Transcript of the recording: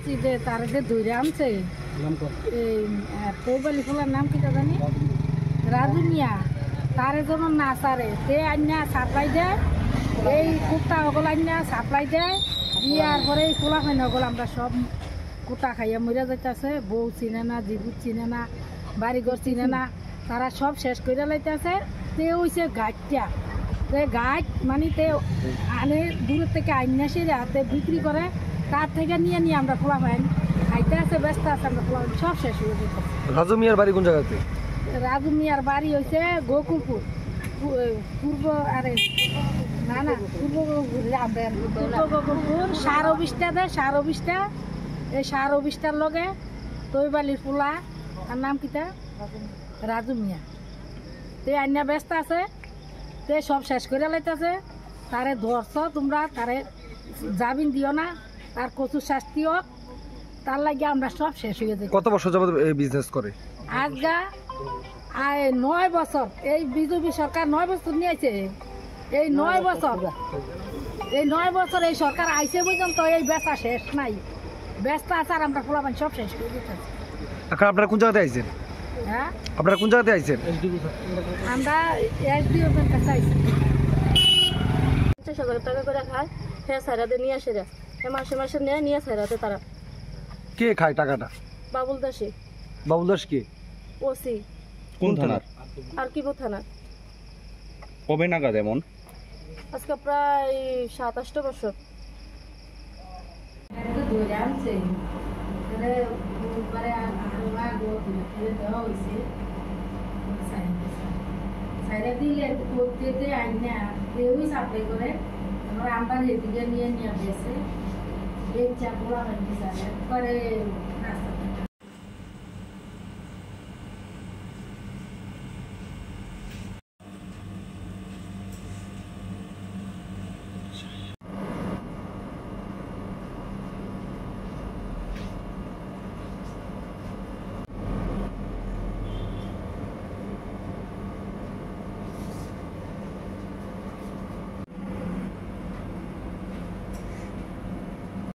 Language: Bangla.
শুনছি যে তার যে ধরে আনছে এই পৌবালি ফুলার নাম কি জানি রাজু মিয়া তারে যেন না সারে তে আন্যা সাপ্লাই দেয় এই কুত্তা ওগুলো আন্যা সাপ্লাই দেয় ইয়ার পরে এই খোলা হয় না ওগুলো আমরা সব কুত্তা খাইয়া মরিয়া যাইতেছে বউ চিনে না জিবুত চিনে না বাড়িঘর চিনে না তারা সব শেষ করে লাইতেছে তে হইছে গাছটা তে গাছ মানে তে আনে দূরের থেকে আইনা সেরে হাতে বিক্রি করে তার থেকে নিয়ে নিয়ে আমরা খোলা পাই খাইতে আছে ব্যস্ত আছে আমরা খোলা সব শেষ হয়ে যেতে। রাজু মিয়ার বাড়ি কোন জায়গাতে? রাজু মিয়ার বাড়ি হয়েছে গোকুলপুর পূর্ব আরে না না পূর্ব গোকুলপুর সার অফিসটা দেয় সার অফিসটা এই সার অফিসটার লগে তৈবালির পোলা আর নাম কিতা রাজু মিয়া তে আন্যা ব্যস্ত আছে তে সব শেষ করে লাইতেছে তারে ধরছ তোমরা তারে জামিন দিও না তার কচুর শাস্তি হোক তার লাগে আমরা সব শেষ হয়ে যাই। কত বছর যাবত এই বিজনেস করে? আজগা 9 বছর এই বিজেপি সরকার 9 বছর নিয়েছে এই 9 বছর এই সরকার আইসে পর্যন্ত এই বেচা শেষ নাই ব্যস্ত আছে আর আমরা পোলাপান সব শেষ করে দিতেছি। এখন আপনারা কোন জায়গাতে আইছেন? হ্যাঁ আপনারা কোন জায়গাতে আইছেন? আমরা এসডিওর কাছে আইছি 50,000 টাকা করে খায় হ্যাঁ সারাতে নিয়ে আসে রে মাসে মাসে নিয়ে সারাতে তারা কে খায় টাকাটা? বাবুল দাসী বাবুল দাস কে? ওসি কোন থানার? আর কি থানা। কবে নাগাদ এমন? আজকে প্রায় 27 বছর। ধরে আনছে সাইডে দিলে করতে আইনা কেউই সাপ্লাই করে আমরা আমরা এদিকে নিয়ে নিয়ে গেছে এই চাপুরা হয়ে গেছে একবারে রাস্তা